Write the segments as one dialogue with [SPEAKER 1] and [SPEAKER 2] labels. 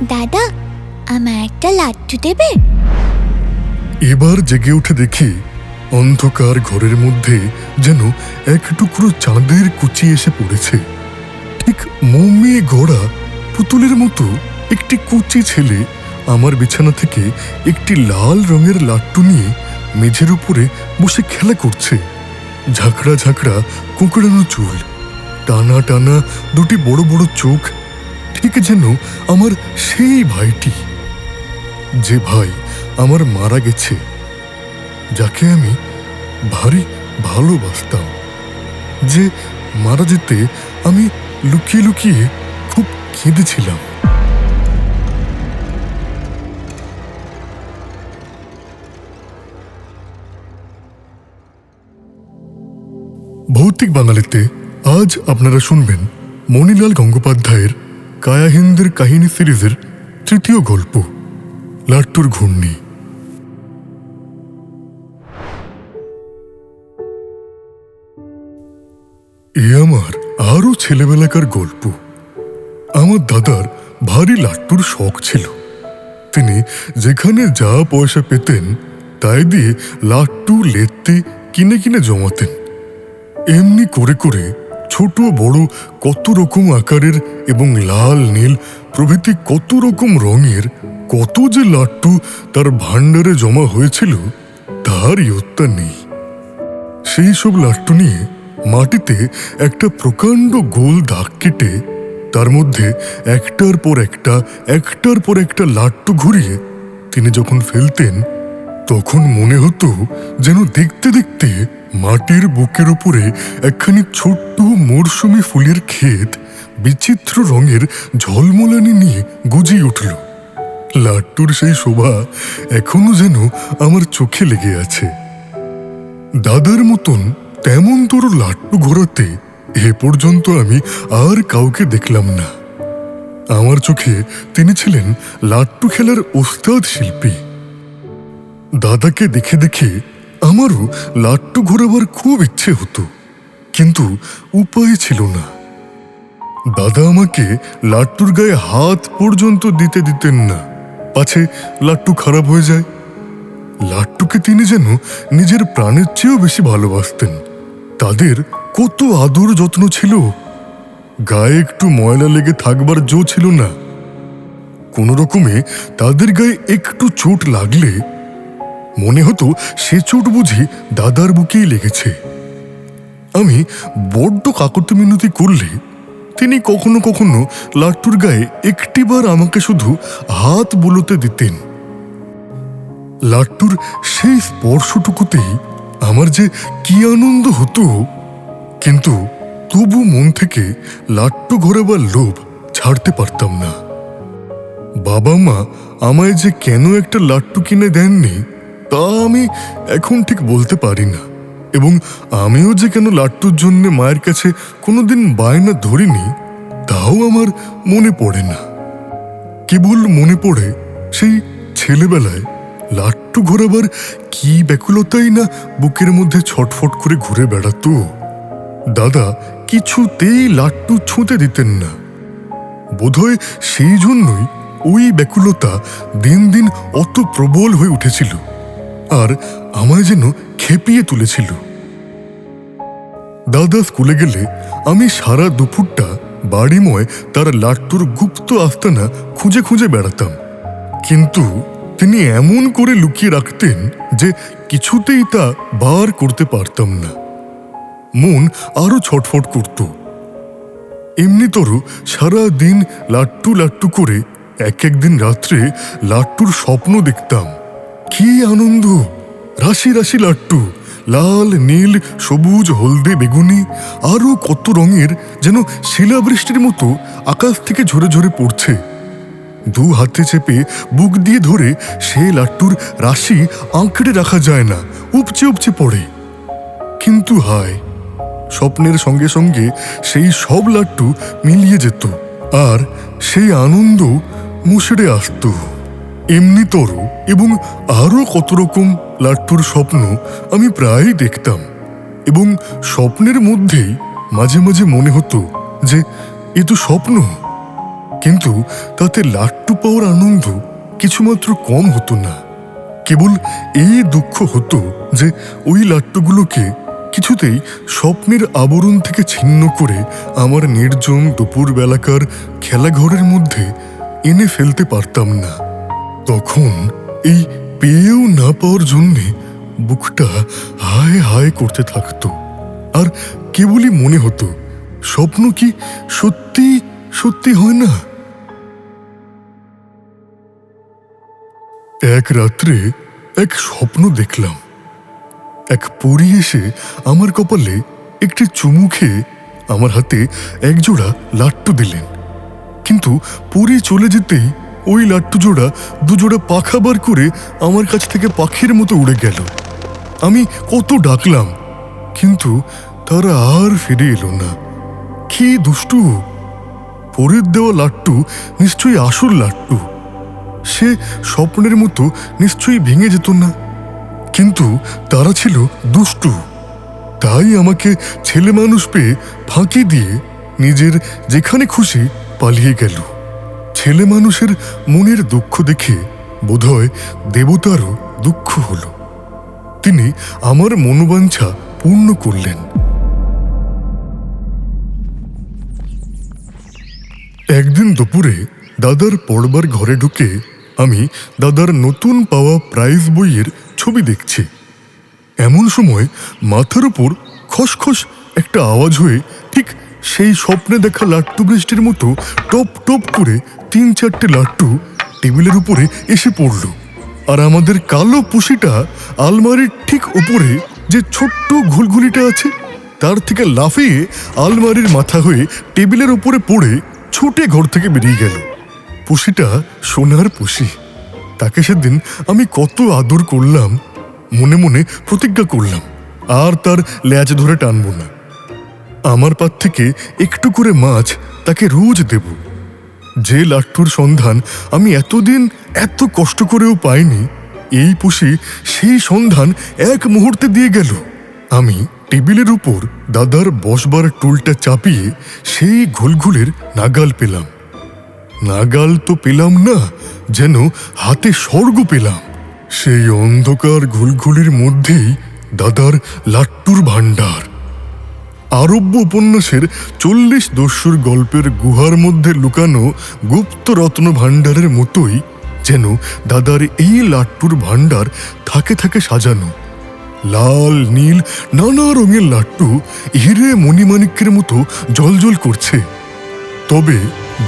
[SPEAKER 1] দাদা, আমায় একটা লাড্ডু দেবে?
[SPEAKER 2] এবার জেগে উঠে দেখি অন্ধকার ঘরের মধ্যে যেন এক টুকরো চাঁদের কুচি এসে পড়েছে। ঠিক মোমে গড়া পুতুলের মতো একটি কুচি ছেলে আমার বিছানা থেকে একটি লাল রঙের লাড্ডু নিয়ে মেঝের উপরে বসে খেলা করছে। ঝাঁকড়া ঝাঁকড়া কোঁকড়ানো চুল, টানা টানা দুটি বড় বড় চোখ, ঠিক যেন আমার সেই ভাইটি, যে ভাই আমার মারা গেছে, যাকে আমি ভারী ভালোবাসতাম, যে মারা যেতে আমি লুকিয়ে লুকিয়ে খুব কেঁদেছিলাম। ভৌতিক বাঙালিতে আজ আপনারা শুনবেন মণিলাল গঙ্গোপাধ্যায়ের কায়াহিন্দের কাহিনী সিরিজের তৃতীয় গল্প, লাট্টুর ঘূর্ণি। এ আমার আরো ছেলেবেলাকার গল্প। আমার দাদার ভারী লাট্টুর শখ ছিল। তিনি যেখানে যা পয়সা পেতেন তাই দিয়ে লাট্টু লেত্তি কিনে কিনে জমাতেন। এমনি করে করে ছোট বড় কত রকম আকারের এবং লাল নীল প্রভৃতি কত রকম রঙের কত যে লাট্টু তার ভাণ্ডারে জমা হয়েছিল তার ইয়ত্তা নেই। সেই সব লাট্টু নিয়ে মাটিতে একটা প্রকাণ্ড গোল দাগ কেটে তার মধ্যে একটার পর একটা লাট্টু ঘুরিয়ে তিনি যখন ফেলতেন, তখন মনে হতো যেন দেখতে দেখতে মাটির বুকের উপরে একখানি ছোট্ট মরশুমি ফুলের ক্ষেত বিচিত্র রঙের ঝলমলানি নিয়ে গজিয়ে উঠল। লাট্টুর সেই শোভা এখনো যেন আমার চোখে লেগে আছে। দাদার মতন তেমন তোর লাট্টু ঘোরাতে এ পর্যন্ত আমি আর কাউকে দেখলাম না। আমার চোখে তিনি ছিলেন লাট্টু খেলার ওস্তাদ শিল্পী। দাদাকে দেখে দেখে আমারও লাট্টু ঘোরাবার খুব ইচ্ছে হতো, কিন্তু উপায় ছিল না। দাদা আমাকে লাট্টুর গায়ে হাত পর্যন্ত দিতে দিতেন না, পাছে লাট্টু খারাপ হয়ে যায়। লাট্টুকে তিনি যেন নিজের প্রাণের চেয়েও বেশি ভালোবাসতেন। তাদের কত আদর যত্ন ছিল। গায়ে একটু ময়লা লেগে থাকবার জো ছিল না। কোনো রকমে তাদের গায়ে একটু চোট লাগলে মনে হতো সে চোট বুঝি দাদার বুকেই লেগেছে। আমি বড্ড কাকতি মিনতি করলে তিনি কখনো কখনো লাট্টুর গায়ে একটিবার আমাকে শুধু হাত বুলোতে দিতেন। লাট্টুর সেই স্পর্শটুকুতেই আমার যে কি আনন্দ হতো, কিন্তু তবু মন থেকে লাট্টু ঘোরাবার লোভ ছাড়তে পারতাম না। বাবা মা আমায় যে কেন একটা লাট্টু কিনে দেননি তা আমি এখন ঠিক বলতে পারি না, এবং আমিও যে কেন লাট্টুর জন্য মায়ের কাছে কোনোদিন বায়না ধরিনি তাও আমার মনে পড়ে না। কেবল মনে পড়ে সেই ছেলেবেলায় লাট্টু ঘোরাবার কি ব্যাকুলতাই না বুকের মধ্যে ছটফট করে ঘুরে বেড়াতো। দাদা কিছুতেই লাট্টু ছুঁতে দিতেন না। বোধহয় সেই জন্যই ওই ব্যাকুলতা দিন দিন অত প্রবল হয়ে উঠেছিল আর আমায় যেন খেপিয়ে তুলেছিল। দাদা স্কুলে গেলে আমি সারা দুপুরটা বাড়িময় তার লাট্টুর গুপ্ত আস্তানা খুঁজে খুঁজে বেড়াতাম, কিন্তু তিনি এমন করে লুকিয়ে রাখতেন যে কিছুতেই তা বার করতে পারতাম না। মন আরো ছটফট করত। এমনিতরও সারা দিন লাট্টু লাট্টু করে একদিন রাত্রে লাট্টুর স্বপ্ন দেখতাম। কি আনন্দ! রাশি রাশি লাট্টু, লাল নীল সবুজ হলদে বেগুনি আরো কত রঙের, যেন শিলাবৃষ্টির মতো আকাশ থেকে ঝরে ঝরে পড়ছে। দু হাতে চেপে বুক দিয়ে ধরে সে লাট্টুর রাশি আঁকড়ে রাখা যায় না, উপচে উপচে পড়ে। কিন্তু হায়, স্বপ্নের সঙ্গে সঙ্গে সেই সব লাট্টু মিলিয়ে যেত আর সেই আনন্দ মুষড়ে আসত। এমনিতর এবং আরো কত রকম লাট্টুর স্বপ্ন আমি প্রায়ই দেখতাম, এবং স্বপ্নের মধ্যেই মাঝে মাঝে মনে হতো যে এ তো স্বপ্ন, কিন্তু তাতে লাট্টু পাওয়ার আনন্দ কিছুমাত্র কম হতো না। কেবল এই দুঃখ হতো যে ওই লাট্টুগুলোকে কিছুতেই স্বপ্নের আবরণ থেকে ছিন্ন করে আমার নির্জন দুপুরবেলাকার খেলাঘরের মধ্যে এনে ফেলতে পারতাম না। তখন এই পেয়েও না পাওয়ার জন্যে বুকটা হায় হায় করতে থাকতো, আর কেবলই মনে হতো স্বপ্ন কি সত্যি সত্যি হয় না। এক রাত্রে এক স্বপ্ন দেখলাম। এক পরী এসে আমার কপালে একটি চুমু খেয়ে আমার হাতে একজোড়া লাট্টু দিলেন, কিন্তু পরী চলে যেতেই ওই লাট্টু জোড়া দুজোড়া পাখা বার করে আমার কাছ থেকে পাখির মতো উড়ে গেল। আমি কত ডাকলাম, কিন্তু তারা আর ফিরে এলো না। কি দুষ্টু! পরীর দেওয়া লাট্টু নিশ্চয়ই আসল লাট্টু, সে স্বপ্নের মতো নিশ্চয়ই ভেঙে যেত না, কিন্তু তারা ছিল দুষ্টু। তাই আমাকে ছেলে মানুষ পেয়ে ফাঁকি দিয়ে নিজের যেখানে খুশি পালিয়ে গেল। ছেলে মানুষের মনের দুঃখ দেখে বোধহয় দেবতারও দুঃখ হল। তিনি আমার মনোবাঞ্ছা পূর্ণ করলেন। একদিন দুপুরে দাদার পড়বার ঘরে ঢুকে আমি দাদার নতুন পাওয়া প্রাইজ বইয়ের ছবি দেখছি। এমন সময় মাথার উপর খসখস একটা আওয়াজ হয়ে ঠিক সেই স্বপ্নে দেখা লাট্টু বৃষ্টির মতো টপ টপ করে 3-4টে লাট্টু টেবিলের উপরে এসে পড়ল। আর আমাদের কালো পুষিটা আলমারির ঠিক উপরে যে ছোট্ট ঘুলঘুলিটা আছে তার থেকে লাফিয়ে আলমারির মাথা হয়ে টেবিলের উপরে পড়ে ছুটে ঘর থেকে বেরিয়ে গেল। পুষিটা সোনার পুষি, তাকে সেদিন আমি কত আদর করলাম। মনে মনে প্রতিজ্ঞা করলাম আর তার ল্যাজ ধরে টানব না। আমার পাত থেকে একটু করে মাছ তাকে রোজ দেব। যে লাট্টুর সন্ধান আমি এতদিন এত কষ্ট করেও পাইনি, এই পুষি সেই সন্ধান এক মুহূর্তে দিয়ে গেল। আমি টেবিলের উপর দাদার বসবার টুলটা চাপিয়ে সেই ঘুলঘুলের নাগাল পেলাম। নাগাল তো পেলাম না, যেন হাতে স্বর্গ পেলাম। সেই অন্ধকার ঘুলঘুলির মধ্যেই দাদার লাট্টুর ভাণ্ডার। আরব্য উপন্যাসের 40 দস্যুর গল্পের গুহার মধ্যে লুকানো গুপ্ত রত্ন ভাণ্ডারের মতোই যেন দাদার এই লাট্টুর ভাণ্ডার থাকে থাকে সাজানো। লাল নীল নানা রঙের লাট্টু হিরে মণিমাণিক্যের মতো জ্বলজ্বল করছে। তবে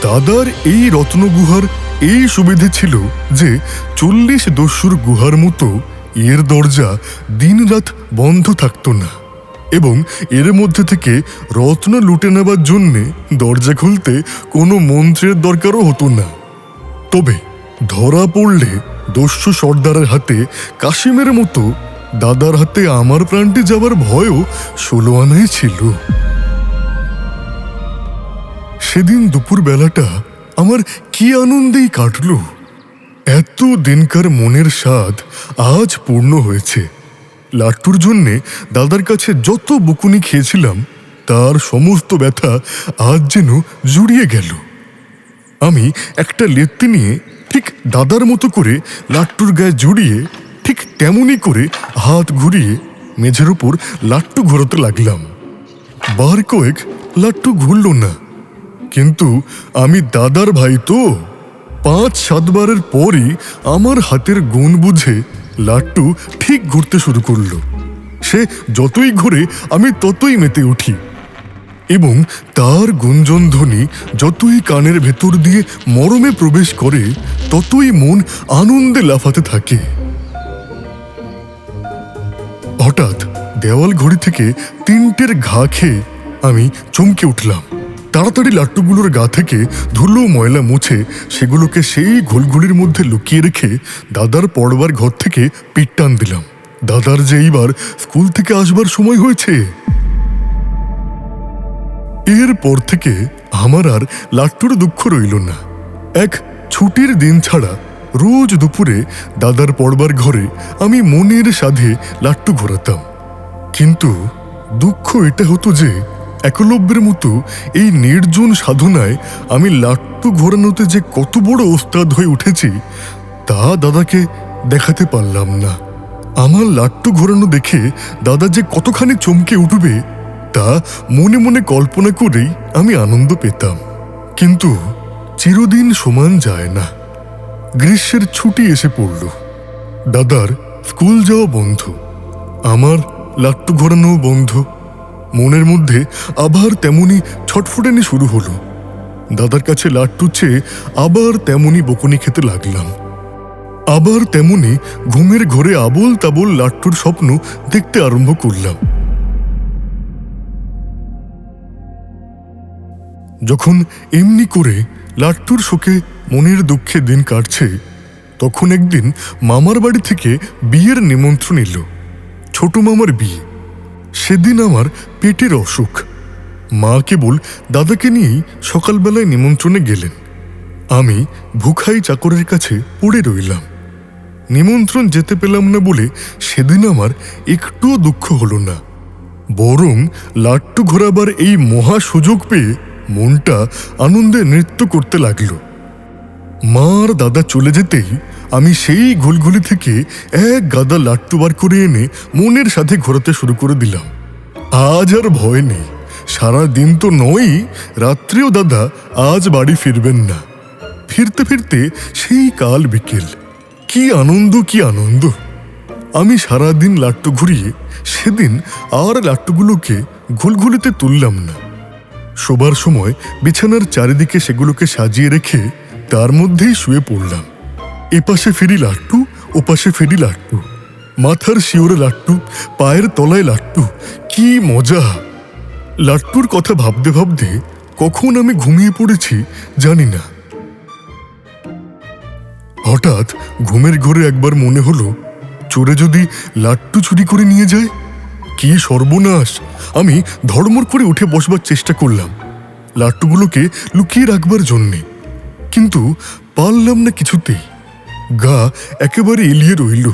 [SPEAKER 2] দাদার এই রত্নগুহার এই সুবিধে ছিল যে 40 দস্যুর গুহার মতো এর দরজা দিনরাত বন্ধ থাকত না, এবং এর মধ্যে থেকে রত্ন লুটে নেবার জন্যে দরজা খুলতে কোনো মন্ত্রের দরকারও হতো না। তবে ধরা পড়লে দস্যু সর্দারের হাতে কাশিমের মতো দাদার হাতে আমার প্রাণটি যাবার ভয়ও 16 আনাই ছিল। সেদিন দুপুর বেলাটা আমার কি আনন্দেই কাটল। এত দিনকার মনের স্বাদ আজ পূর্ণ হয়েছে। লাট্টুর জন্যে দাদার কাছে যত বকুনি খেয়েছিলাম তার সমস্ত ব্যথা আজ যেন জুড়িয়ে গেল। আমি একটা লেত্তি নিয়ে ঠিক দাদার মতো করে লাট্টুর গায়ে জড়িয়ে ঠিক তেমনই করে হাত ঘুরিয়ে মেঝের উপর লাট্টু ঘোরাতে লাগলাম। বার কয়েক লাট্টু ঘুরল না, কিন্তু আমি দাদার ভাই তো। 5-7 বারের পরই আমার হাতের গুণ বুঝে লাট্টু ঠিক ঘুরতে শুরু করলো। সে যতই ঘুরে আমি ততই মেতে উঠি, এবং তার গুঞ্জন ধ্বনি যতই কানের ভেতর দিয়ে মরমে প্রবেশ করে ততই মন আনন্দে লাফাতে থাকে। হঠাৎ দেওয়াল ঘড়ি থেকে 3টের ঘা খেয়ে আমি চমকে উঠলাম। তাড়াতাড়ি লাট্টুগুলোর গা থেকে ধুলো ময়লা মুছে সেগুলোকে সেই ঘুলঘুলির মধ্যে লুকিয়ে রেখে দাদার পড়বার ঘর থেকে পিঠ টান দিলাম। দাদার যে এইবার স্কুল থেকে আসবার সময় হয়েছে। এরপর থেকে আমার আর লাট্টুর দুঃখ রইল না। এক ছুটির দিন ছাড়া রোজ দুপুরে দাদার পড়বার ঘরে আমি মনের সাধে লাট্টু ঘোরাতাম। কিন্তু দুঃখ এটা হতো যে একলব্যের মতো এই নির্জন সাধনায় আমি লাট্টু ঘোরানোতে যে কত বড় ওস্তাদ হয়ে উঠেছি তা দাদাকে দেখাতে পারলাম না। আমার লাট্টু ঘোরানো দেখে দাদা যে কতখানি চমকে উঠবে তা মনে মনে কল্পনা করেই আমি আনন্দ পেতাম। কিন্তু চিরদিন সমান যায় না। গ্রীষ্মের ছুটি এসে পড়ল। দাদার স্কুল যাওয়া বন্ধ, আমার লাট্টু ঘোরানো বন্ধ। মনের মধ্যে আবার তেমনি ছটফটানি শুরু হলো। দাদার কাছে লাট্টু চেয়ে আবার তেমনি বকুনি খেতে লাগলাম। আবার তেমনি ঘুমের ঘোরে আবোল তাবোল লাট্টুর স্বপ্ন দেখতে আরম্ভ করলাম। যখন এমনি করে লাট্টুর শোকে মনের দুঃখে দিন কাটছে, তখন একদিন মামার বাড়ি থেকে বিয়ের নিমন্ত্রণ এলো। ছোট মামার বিয়ে। সেদিন আমার পেটের অসুখ। মা কেবল দাদাকে নিয়েই সকালবেলায় নিমন্ত্রণে গেলেন। আমি ভুখাই চাকরের কাছে পড়ে রইলাম। নিমন্ত্রণ যেতে পেলাম না বলে সেদিন আমার একটুও দুঃখ হলো না, বরং লাট্টু ঘোরাবার এই মহা সুযোগ পেয়ে মনটা আনন্দে নৃত্য করতে লাগল। মা আর দাদা চলে যেতেই আমি সেই ঘুলঘুলি থেকে এক গাদা লাট্টু বার করে এনে মনের সাথে ঘোরাতে শুরু করে দিলাম। আজ আর ভয় নেই। সারা দিন তো নয়ই, রাত্রেও দাদা আজ বাড়ি ফিরবেন না। ফিরতে ফিরতে সেই কাল বিকেল। কি আনন্দ, কি আনন্দ! আমি সারাদিন লাট্টু ঘুরিয়ে সেদিন আর লাট্টুগুলোকে ঘুলঘুলিতে তুললাম না। শোবার সময় বিছানার চারিদিকে সেগুলোকে সাজিয়ে রেখে তার মধ্যেই শুয়ে পড়লাম। এপাশে ফিরি লাট্টু, ওপাশে ফিরি লাট্টু। মাথার শিওরে লাট্টু, পায়ের তলায় লাট্টু। কি মজা! লাট্টুর কথা ভাবতে ভাবতে কখন আমি ঘুমিয়ে পড়েছি জানি না। হঠাৎ ঘুমের ঘোরে একবার মনে হলো, চোরে যদি লাট্টু চুরি করে নিয়ে যায়! কি সর্বনাশ! আমি ধড়মড় করে উঠে বসবার চেষ্টা করলাম লাট্টুগুলোকে লুকিয়ে রাখবার জন্যে, কিন্তু পারলাম না কিছুতেই। গা একেবারে এলিয়ে রইল।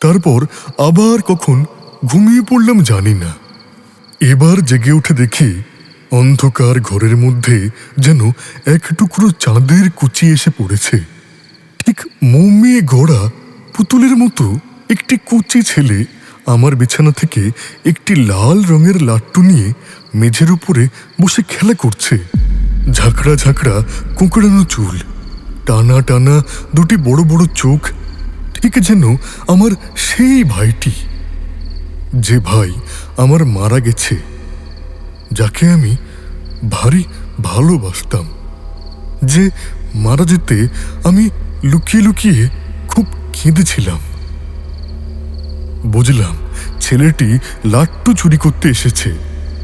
[SPEAKER 2] তারপর আবার কখন ঘুমিয়ে পড়লাম জানি না। এবার জেগে উঠে দেখি অন্ধকার ঘরের মধ্যে যেন এক টুকরো চাঁদের কুচি এসে পড়েছে। ঠিক মোমিয়ে গড়া পুতুলের মতো একটি কুচি ছেলে আমার বিছানা থেকে একটি লাল রঙের লাট্টু নিয়ে মেঝের উপরে বসে খেলা করছে। ঝাঁকড়া ঝাঁকড়া কুঁকড়ানো চুল, টানা টানা দুটি বড় বড় চোখ, ঠিক যেন আমার সেই ভাইটি, যে ভাই আমার মারা গেছে, যাকে আমি ভারী ভালোবাসতাম, যে মারা যেতে আমি লুকিয়ে লুকিয়ে খুব কেঁদেছিলাম। বুঝলাম ছেলেটি লাট্টু চুরি করতে এসেছে,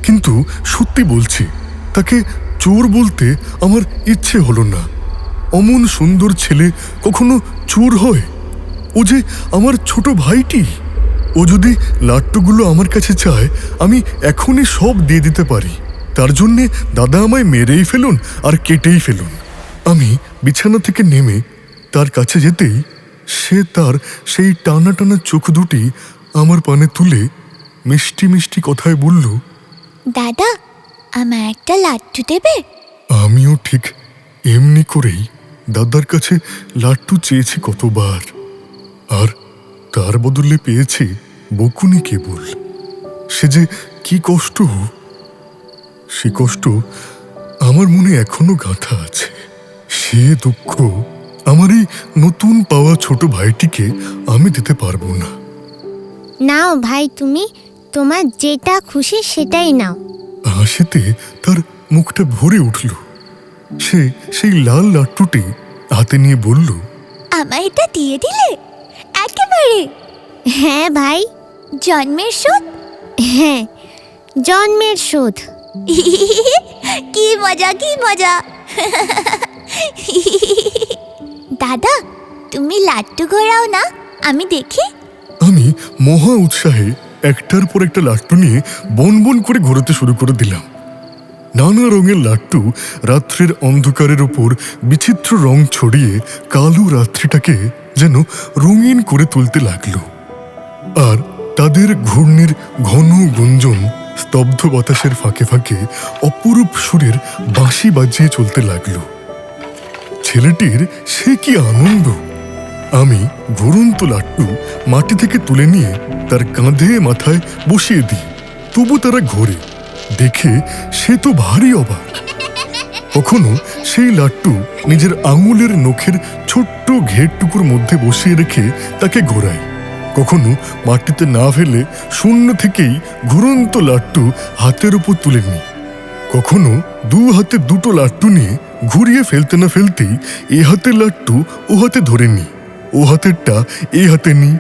[SPEAKER 2] কিন্তু সত্যি বলছি তাকে চোর বলতে আমার ইচ্ছে হলো না। অমন সুন্দর ছেলে কখনো চোর হয়? ও যে আমার ছোট ভাইটি। ও যদি লাট্টুগুলো আমার কাছে চায় আমি এখনই সব দিয়ে দিতে পারি। তার জন্যে দাদা আমায় মেরেই ফেলুন আর কেটেই ফেলুন। আমি বিছানা থেকে নেমে তার কাছে যেতেই সে তার সেই টানা টানা চোখ দুটি আমার পানে তুলে মিষ্টি মিষ্টি কথায় বলল,
[SPEAKER 1] দাদা, আমায় একটা লাট্টু দেবে?
[SPEAKER 2] আমিও ঠিক এমনি করেই দাদার কাছে লাট্টু চেয়েছি কতবার, আর তার বদলে পেয়েছি বকুনি কেবল। সে যে কি কষ্ট, সে কষ্ট আমার মনে এখনো গাঁথা আছে। সে দুঃখ আমার এই নতুন পাওয়া ছোট ভাইটিকে আমি দিতে পারবো না।
[SPEAKER 3] নাও ভাই, তুমি তোমার যেটা খুশি সেটাই নাও।
[SPEAKER 2] হাসিতে তার মুখটা ভরে উঠল। সে সেই লাল লাট্টুটি হাতে নিয়ে বলল,
[SPEAKER 1] আমায় এটা দিয়ে দিলে একেবারে?
[SPEAKER 3] হ্যাঁ ভাই,
[SPEAKER 1] জন্মের শোধ?
[SPEAKER 3] হ্যাঁ, জন্মের শোধ।
[SPEAKER 1] কি মজা, কি মজা! দাদা, তুমি লাট্টু ঘোরাও না, আমি দেখি।
[SPEAKER 2] আমি মহা উৎসাহে একটার পর একটা লাট্টু নিয়ে বন বন করে ঘোরাতে শুরু করে দিলাম। নানা রঙের লাট্টু রাত্রির অন্ধকারের ওপর বিচিত্র রং ছড়িয়ে কালো রাত্রিটাকে যেন রঙিন করে তুলতে লাগলো। আর তাদের ঘূর্ণির ঘন গুঞ্জন স্তব্ধ বাতাসের ফাঁকে ফাঁকে অপরূপ সুরের বাঁশি বাজিয়ে চলতে লাগলো। ছেলেটির সে কি আনন্দ! আমি ঘুরন্ত লাট্টু মাটি থেকে তুলে নিয়ে তার কাঁধে মাথায় বসিয়ে দিই, তবু তারা ঘোরে। দেখে সে তো ভারী অবাক। কখনো সেই লাট্টু নিজের আঙুলের নখের ছোট্ট ঘেরটুকুর মধ্যে বসিয়ে রেখে তাকে ঘোরায়, কখনো মাটিতে না ফেলে শূন্য থেকেই ঘুরন্ত লাট্টু হাতের উপর তুলে নিই, কখনো দু হাতে দুটো লাট্টু নিয়ে ঘুরিয়ে ফেলতে না ফেলতেই এ হাতের লাট্টু ও হাতে ধরে নিই, ও হাতেরটা এ হাতে নিই।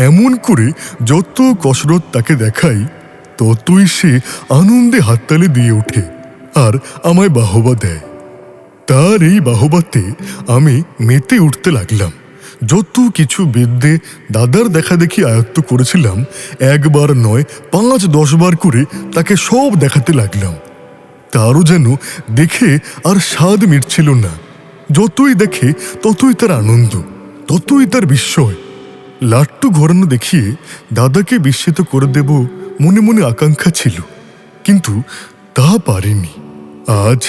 [SPEAKER 2] এমন করে যত কসরত তাকে দেখাই, ততই সে আনন্দে হাততালি দিয়ে ওঠে আর আমায় বাহবা দেয়। তার এই বাহবাতে আমি মেতে উঠতে লাগলাম। যত কিছু বিদ্যে দাদার দেখা দেখি আয়ত্ত করেছিলাম, একবার নয় ৫-১০ বার করে তাকে সব দেখাতে লাগলাম। তারও যেন দেখে আর স্বাদ মিটছিল না। যতই দেখে ততই তার আনন্দ, ততই তার বিস্ময়। লাট্টু ঘোরানো দেখিয়ে দাদাকে বিস্মিত করে দেব মনে মনে আকাঙ্ক্ষা ছিল, কিন্তু তা পারিনি। আজ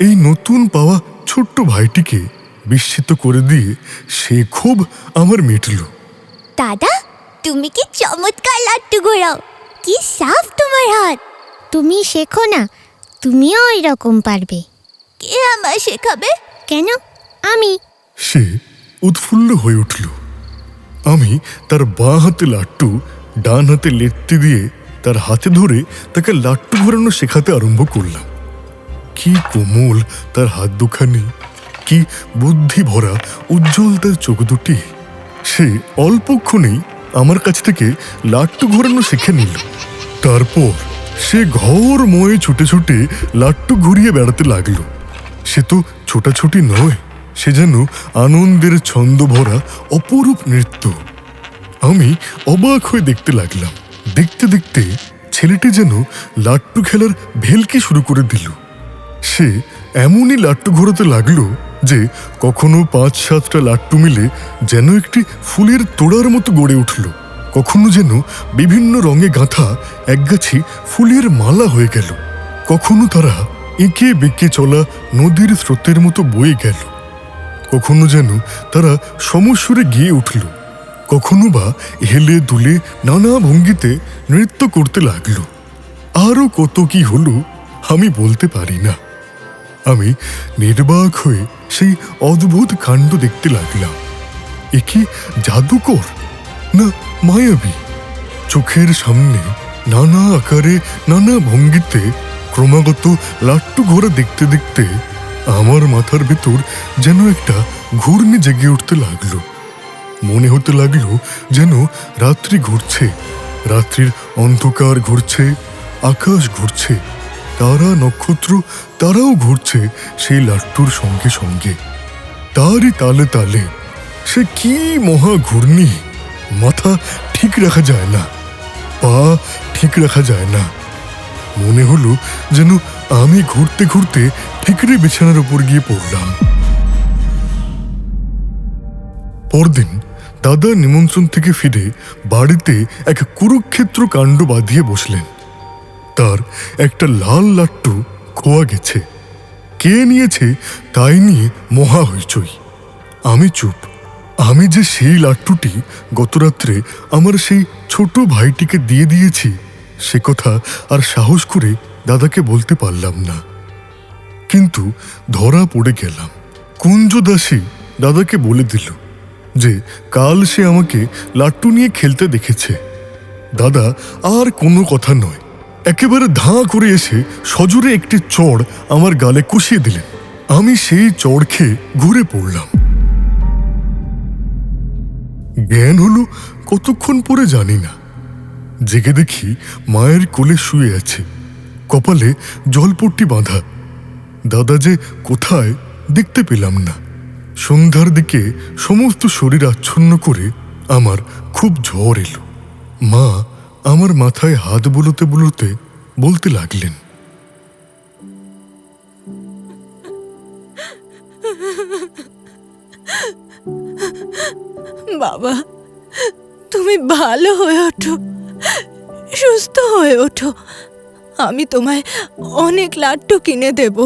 [SPEAKER 2] এই নতুন পাওয়া ছোট্ট ভাইটিকে বিস্মিত করে দিয়ে সে খুব আমার মিটল।
[SPEAKER 1] দাদা, তুমি কি চমৎকার লাট্টু ঘোরাও! কি সাফ তোমার হাত!
[SPEAKER 3] তুমি শেখো না, তুমিও ওই রকম পারবে।
[SPEAKER 1] কে আমায় শেখাবে?
[SPEAKER 3] কেন? আমি।
[SPEAKER 2] সে উৎফুল্ল হয়ে উঠল। আমি তার বাঁ হাতে লাট্টু ডান হাতে লেত্তি দিয়ে তার হাতে ধরে তাকে লাট্টু ঘোরানো শেখাতে আরম্ভ করলাম। কি কোমল তার হাত দুখানি, কি বুদ্ধি ভরা উজ্জ্বল তার চোখ দুটি। সে অল্পক্ষণেই আমার কাছ থেকে লাট্টু ঘোরানো শিখে নিল। তারপর সে ঘর ময়ে ছুটে ছুটে লাট্টু ঘুরিয়ে বেড়াতে লাগলো। সে তো ছোটাছুটি নয়, সে যেন আনন্দের ছন্দ ভরা অপরূপ নৃত্য। আমি অবাক হয়ে দেখতে লাগলাম। দেখতে দেখতে ছেলেটি যেন লাট্টু খেলার ভেলকি শুরু করে দিল। সে এমনই লাট্টু ঘোরাতে লাগলো যে কখনো ৫-৭টা লাট্টু মিলে যেন একটি ফুলের তোড়ার মতো গড়ে উঠল, কখনো যেন বিভিন্ন রঙে গাঁথা একগাছি ফুলের মালা হয়ে গেল, কখনো তারা এঁকে বেঁকে চলা নদীর স্রোতের মতো বয়ে গেল, কখনো যেন তারা সমস্বরে গিয়ে উঠল, কখনো বা হেলে দুলে নানা ভঙ্গিতে নৃত্য করতে লাগলো। আরও কত কি হলো আমি বলতে পারি না। আমি নির্বাক হয়ে সেই অদ্ভুত কাণ্ড দেখতে লাগলাম। এ কি জাদুকর না মায়াবী? চোখের সামনে নানা আকারে নানা ভঙ্গিতে ক্রমাগত লাট্টু ঘোরা দেখতে দেখতে আমার মাথার ভেতর যেন একটা ঘূর্ণি জেগে উঠতে লাগলো। মনে হতে লাগলো যেন রাত্রি ঘুরছে, রাত্রির অন্ধকার ঘুরছে, আকাশ ঘুরছে, তারা নক্ষত্র তারাও ঘুরছে সেই লাট্টুর সঙ্গে সঙ্গে। তারই তালে তালে সে কি মহা ঘূর্ণি! মাথা ঠিক রাখা যায় না, পা ঠিক রাখা যায় না। মনে হলো যেন আমি ঘুরতে ঘুরতে ঠিকরে বিছানার উপর গিয়ে পড়লাম। পরদিন দাদা নিমন্ত্রণ থেকে ফিরে বাড়িতে এক কুরুক্ষেত্র কাণ্ড বাঁধিয়ে বসলেন। তার একটা লাল লাট্টু খোয়া গেছে। কে নিয়েছে তাই নিয়ে মহা হইচই। আমি চুপ। আমি যে সেই লাট্টুটি গতরাত্রে আমার সেই ছোট ভাইটিকে দিয়ে দিয়েছি সে কথা আর সাহস করে দাদাকে বলতে পারলাম না। কিন্তু ধরা পড়ে গেলাম। কুঞ্জদাসী দাদাকে বলে দিল যে কাল সে আমাকে লাট্টু নিয়ে খেলতে দেখেছে। দাদা আর কোনো কথা নয়, একেবারে ধাঁ করে এসে সজোরে একটি চড় আমার গালে কষিয়ে দিলেন। আমি সেই চড় খেয়ে ঘুরে পড়লাম। জ্ঞান হলো কতক্ষণ পরে জানি না। জেগে দেখি মায়ের কোলে শুয়ে আছে, কপালে জলপট্টি বাঁধা। দাদা যে কোথায় দেখতে পেলাম না। সন্ধ্যার দিকে সমস্ত শরীর আচ্ছন্ন করে আমার খুব জ্বর এলো। মা আমার মাথায় হাত বুলোতে বুলোতে বলতে লাগলেন,
[SPEAKER 4] বাবা, তুমি ভালো হয়ে ওঠো, সুস্থ হয়ে ওঠো। আমি তোমায় অনেক লাড্ডু কিনে দেব।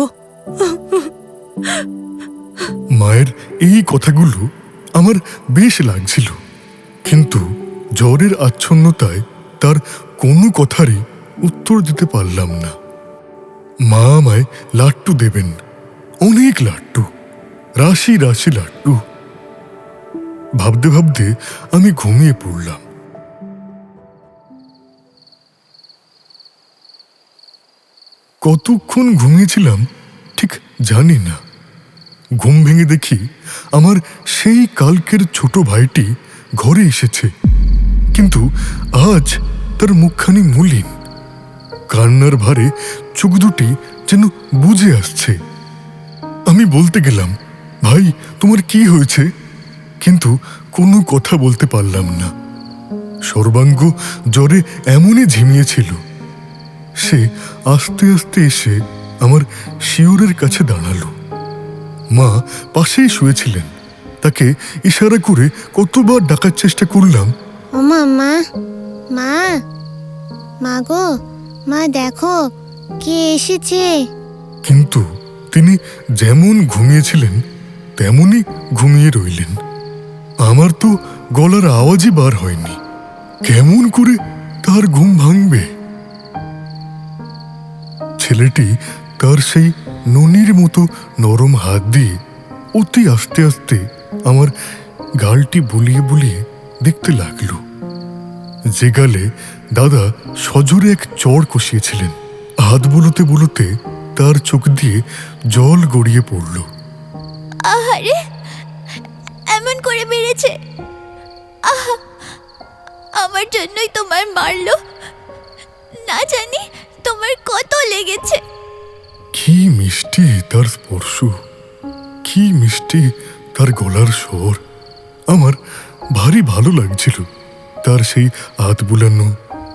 [SPEAKER 2] মায়ের এই কথাগুলো আমার বেশ লাগছিল, কিন্তু জ্বরের আচ্ছন্নতায় তার কোনো কথারই উত্তর দিতে পারলাম না। মা আমায় লাড্ডু দেবেন, অনেক লাড্ডু, রাশি রাশি লাড্ডু। ভাবতে ভাবতে আমি ঘুমিয়ে পড়লাম। কতক্ষণ ঘুমিয়েছিলাম ঠিক জানি না। ঘুম ভেঙে দেখি আমার সেই কালকের ছোট ভাইটি ঘরে এসেছে, কিন্তু আজ তার মুখখানি মলিন। কান্নার ভারে চোখ দুটি যেন বুজে আসছে। আমি বলতে গেলাম, ভাই তোমার কি হয়েছে? কিন্তু কোনো কথা বলতে পারলাম না। সর্বাঙ্গ জ্বরে এমনই ঝিমিয়েছিল। সে আস্তে আস্তে এসে আমার শিয়রের কাছে দাঁড়ালো। মা পাশেই শুয়েছিলেন। তাকে ইশারা করে কতবার ডাকার চেষ্টা করলাম।
[SPEAKER 3] ওমা, মা, মা, মা গো, মা দেখো কে এসেছে।
[SPEAKER 2] কিন্তু তিনি যেমন ঘুমিয়েছিলেন তেমনই ঘুমিয়ে রইলেন। আমার তো গলার আওয়াজই বার হয়নি। কেমন করে তার ঘুম ভাঙবে? ছেলেটি তার সেই ননির মতো নরম হাত দিয়ে অতি আস্তে আস্তে আমার গালটি বুলিয়ে বুলিয়ে দেখতে লাগলো, যে গালে দাদা সজোরে এক চড় কষিয়েছিলেন। হাত বুলোতে বুলোতে তার চোখ দিয়ে জল গড়িয়ে পড়ল।
[SPEAKER 1] আহারে, এমন করে মেরেছে! আহা, আমার জন্যই তোমার মারলো। না জানি তোমার কত লেগেছে।
[SPEAKER 2] কি মিষ্টি তার স্পর্শ, কি মিষ্টি তার গলার স্বর। আমার ভারী ভালো লাগছিল তার সেই হাত বুলানো,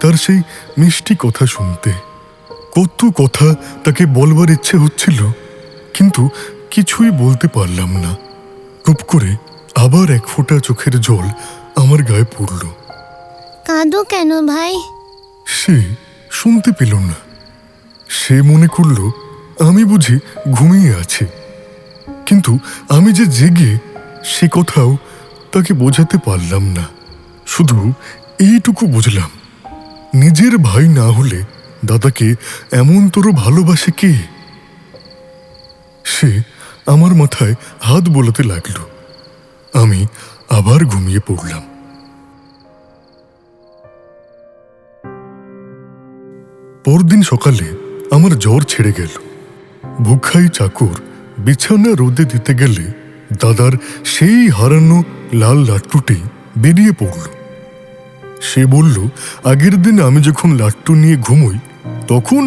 [SPEAKER 2] তার সেই মিষ্টি কথা শুনতে। কত কথা তাকে বলবার ইচ্ছে হচ্ছিল, কিন্তু কিছুই বলতে পারলাম না। টুপ করে আবার এক ফোঁটা চোখের জল আমার গায়ে পড়ল।
[SPEAKER 3] কাঁদো কেন ভাই?
[SPEAKER 2] সে শুনতে পেল না। সে মনে করল আমি বুঝি ঘুমিয়ে আছি, কিন্তু আমি যে জেগে সে কথাও তাকে বোঝাতে পারলাম না। শুধু এইটুকু বুঝলাম, নিজের ভাই না হলে দাদাকে এমন তোর ভালোবাসে কে? সে আমার মাথায় হাত বোলাতে লাগলো। আমি আবার ঘুমিয়ে পড়লাম। পরদিন সকালে আমার জ্বর ছেড়ে গেল। ভুখাই চাকর বিছানা রোদে দিতে গেলে দাদার সেই হারানো লাল লাট্টুটি বেরিয়ে পড়ল। সে বলল, আগের দিন আমি যখন লাট্টু নিয়ে ঘুমোই তখন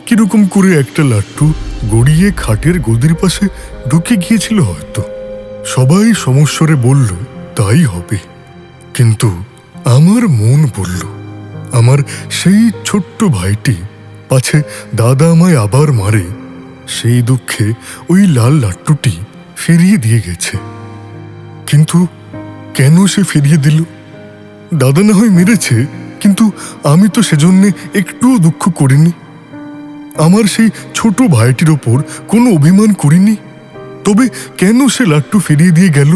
[SPEAKER 2] কিরকম করে একটা লাট্টু গড়িয়ে খাটের গদির পাশে ঢুকে গিয়েছিল হয়তো। সবাই সমস্বরে বলল তাই হবে, কিন্তু আমার মন বলল আমার সেই ছোট্ট ভাইটি পাছে দাদা আমায় আবার মারে, সেই দুঃখে ওই লাল লাট্টুটি ফিরিয়ে দিয়ে গেছে। কিন্তু কেন সে ফিরিয়ে দিল? দাদা না হয় মেরেছে, কিন্তু আমি তো সেজন্য একটুও দুঃখ করিনি। আমার সেই ছোট ভাইটির ওপর কোনো অভিমান করিনি। তবে কেন সে লাট্টু ফিরিয়ে দিয়ে গেল?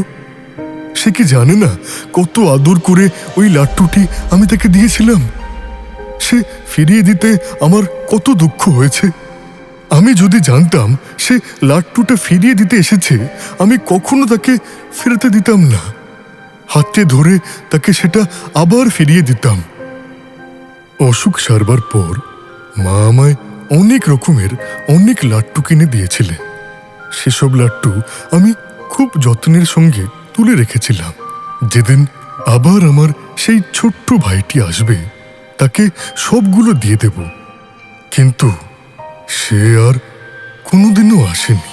[SPEAKER 2] সে কি জানে না কত আদর করে ওই লাট্টুটি আমি তাকে দিয়েছিলাম? সে ফিরিয়ে দিতে আমার কত দুঃখ হয়েছে। আমি যদি জানতাম সে লাট্টুটা ফিরিয়ে দিতে এসেছে, আমি কখনো তাকে ফেরাতে দিতাম না। হাতে ধরে তাকে সেটা আবার ফিরিয়ে দিতাম। অসুখ সারবার পর মা আমায় অনেক রকমের অনেক লাট্টু কিনে দিয়েছিলেন। সেসব লাট্টু আমি খুব যত্নের সঙ্গে তুলে রেখেছিলাম। যেদিন আবার আমার সেই ছোট্ট ভাইটি আসবে তাকে সবগুলো দিয়ে দেব। কিন্তু সে আর কোনোদিনও আসেনি।